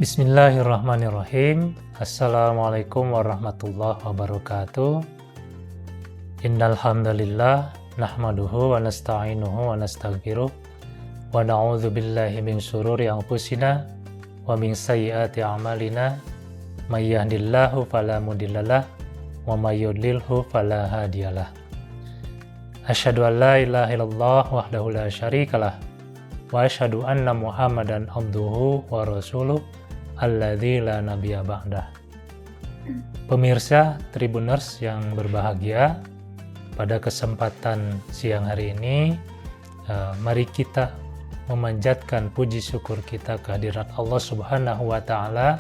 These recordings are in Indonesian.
Bismillahirrahmanirrahim. Assalamualaikum warahmatullahi wabarakatuh. Innal hamdalillah nahmaduhu wa nasta'inuhu wa nastaghfiruh wa na'udzu billahi min syururi anfusina wa min sayyiati a'malina may yahdihillahu fala mudhillalah wa may yudlilhu fala hadiyalah. Asyhadu an la ilaha illallah wahdahu la syarikalah wa asyhadu anna Muhammadan abduhu wa rasuluh alladzi la nabiyya ba'dah. Pemirsa Tribuners yang berbahagia, pada kesempatan siang hari ini mari kita memanjatkan puji syukur kita kehadirat Allah Subhanahu wa taala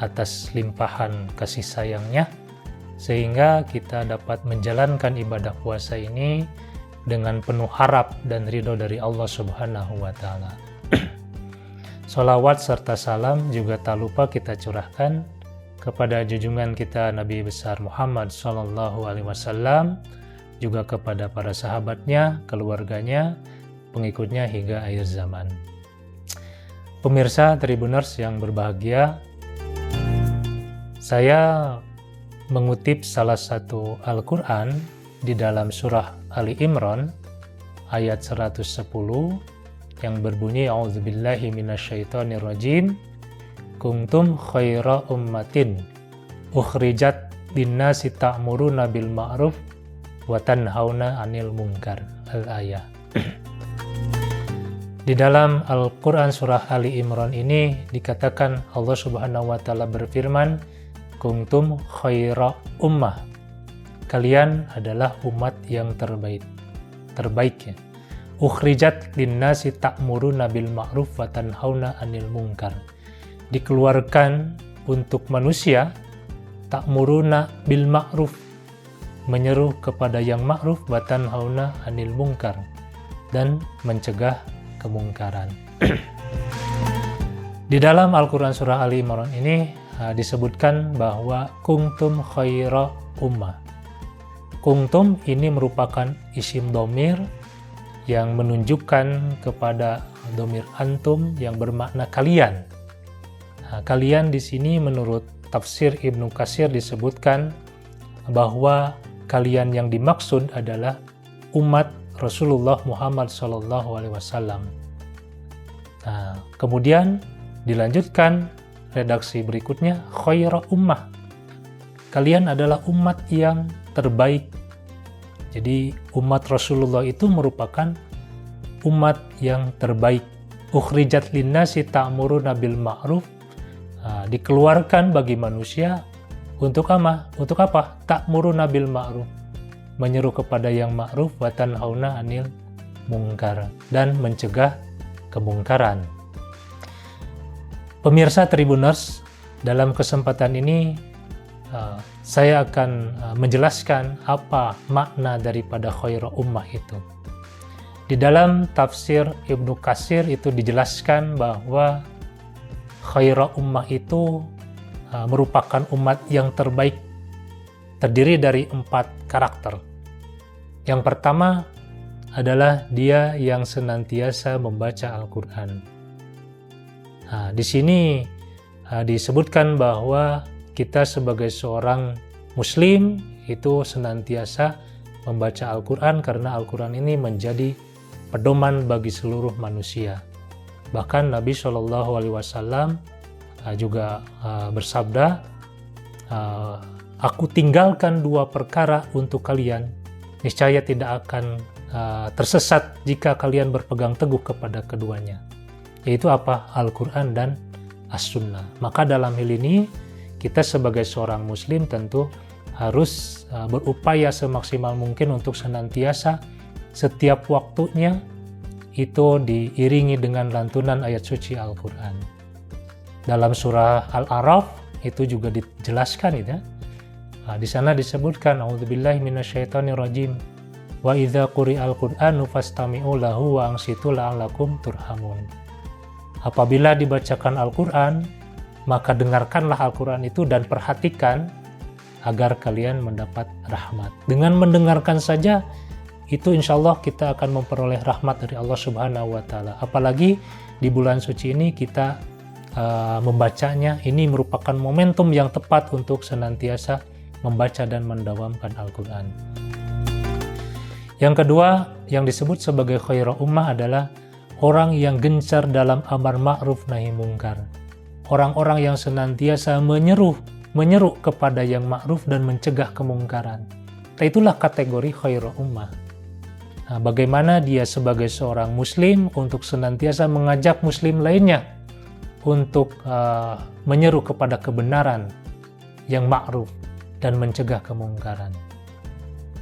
atas limpahan kasih sayangnya, sehingga kita dapat menjalankan ibadah puasa ini dengan penuh harap dan ridho dari Allah Subhanahu wa taala. Sholawat serta salam juga tak lupa kita curahkan kepada junjungan kita Nabi besar Muhammad Sallallahu Alaihi Wasallam, juga kepada para sahabatnya, keluarganya, pengikutnya hingga akhir zaman. Pemirsa Tribuners yang berbahagia, saya mengutip salah satu Al-Quran di dalam surah Ali Imran ayat 110 yang berbunyi a'udzubillahi minasyaitonirrajim kuntum khaira ummatin ukhrijat linnasi ta'muruna bil ma'ruf wa tanhauna 'anil munkar. Al-ayah. Di dalam Al-Quran surah Ali Imran ini dikatakan Allah Subhanahu wa taala berfirman, kuntum khaira ummah, kalian adalah umat yang terbaik ya. Ukhrijat linnasi ta'muruna bil ma'ruf wa tanhauna 'anil munkar, dikeluarkan untuk manusia, ta'muruna bil ma'ruf, menyeru kepada yang ma'ruf, wa tanhauna 'anil munkar, dan mencegah kemungkaran. Di dalam Al-Quran surah Ali Imran ini disebutkan bahwa kuntum khaira ummah. Kuntum ini merupakan isim domir yang menunjukkan kepada domir antum yang bermakna kalian. Kalian di sini menurut tafsir Ibnu Katsir disebutkan bahwa kalian yang dimaksud adalah umat Rasulullah Muhammad SAW. Kemudian dilanjutkan redaksi berikutnya, khaira ummah, kalian adalah umat yang terbaik. Jadi umat Rasulullah itu merupakan umat yang terbaik. Ukhrijat linnasi ta'muruna bil ma'ruf, dikeluarkan bagi manusia untuk apa? Untuk apa? Ta'muruna bil ma'ruf, menyeru kepada yang ma'ruf, wa tanhauna 'anil munkar, dan mencegah kemungkaran. Pemirsa Tribuners, dalam kesempatan ini saya akan menjelaskan apa makna daripada khaira ummah itu. Di dalam tafsir Ibnu Katsir itu dijelaskan bahwa khaira ummah itu merupakan umat yang terbaik, terdiri dari 4 karakter. Yang pertama adalah dia yang senantiasa membaca Al-Quran. Di sini disebutkan bahwa kita sebagai seorang muslim itu senantiasa membaca Al-Quran, karena Al-Quran ini menjadi pedoman bagi seluruh manusia. Bahkan Nabi SAW juga bersabda, aku tinggalkan 2 perkara untuk kalian, niscaya tidak akan tersesat jika kalian berpegang teguh kepada keduanya, yaitu apa? Al-Quran dan As-Sunnah. Maka dalam hal ini kita sebagai seorang muslim tentu harus berupaya semaksimal mungkin untuk senantiasa setiap waktunya itu diiringi dengan lantunan ayat suci Al-Quran. Dalam surah Al-A'raf itu juga dijelaskan ya. Di sana disebutkan a'udzubillahi minasyaitonirrajim wa idza quri'al qur'anu fastami'u lahu wa ansitu la'allakum turhamun. Apabila dibacakan Al-Quran, maka dengarkanlah Al-Quran itu dan perhatikan agar kalian mendapat rahmat. Dengan mendengarkan saja itu insya Allah kita akan memperoleh rahmat dari Allah Subhanahu wa Ta'ala. Apalagi di bulan suci ini kita membacanya, ini merupakan momentum yang tepat untuk senantiasa membaca dan mendawamkan Al-Quran. Yang kedua, yang disebut sebagai khairul ummah adalah orang yang gencar dalam amar ma'ruf nahi mungkar. Orang-orang yang senantiasa menyeru kepada yang ma'ruf dan mencegah kemungkaran. Itulah kategori khairul ummah. Nah, bagaimana dia sebagai seorang muslim untuk senantiasa mengajak muslim lainnya untuk menyeru kepada kebenaran yang ma'ruf dan mencegah kemungkaran.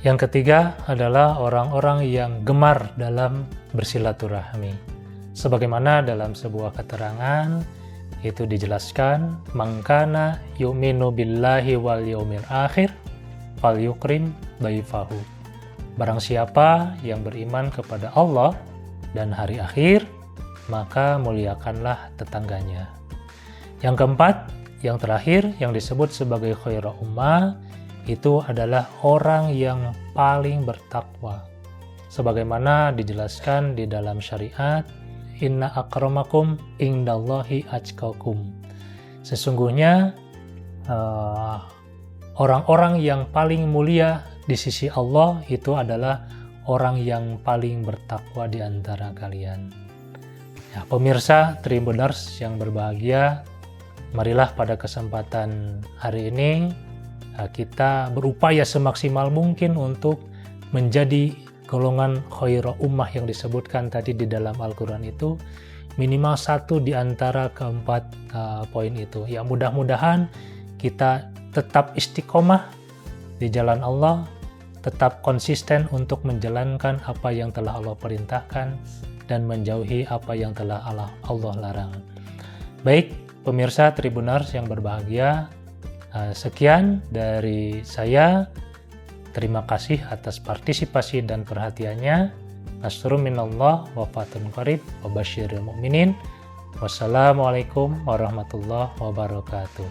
Yang ketiga adalah orang-orang yang gemar dalam bersilaturahmi. Sebagaimana dalam sebuah keterangan itu dijelaskan, "Mangkana yu'minu billahi wal yaumil akhir falyukrim dhaifahu." Barang siapa yang beriman kepada Allah dan hari akhir, maka muliakanlah tetangganya. Yang keempat, yang terakhir, yang disebut sebagai khairul ummah, itu adalah orang yang paling bertakwa. Sebagaimana dijelaskan di dalam syariat, "Inna akramakum indallahi atqakum." Sesungguhnya orang-orang yang paling mulia di sisi Allah itu adalah orang yang paling bertakwa di antara kalian. Ya, pemirsa Tribuners yang berbahagia, marilah pada kesempatan hari ini kita berupaya semaksimal mungkin untuk menjadi golongan khairul ummah yang disebutkan tadi di dalam Al-Quran itu, minimal satu di antara keempat poin itu. Ya, mudah-mudahan kita tetap istiqomah di jalan Allah, tetap konsisten untuk menjalankan apa yang telah Allah perintahkan dan menjauhi apa yang telah Allah larang. Baik, pemirsa Tribuners yang berbahagia, sekian dari saya. Terima kasih atas partisipasi dan perhatiannya. Nasrun minallah wa fathun qarib wa basyiril mu'minin. Wassalamualaikum warahmatullahi wabarakatuh.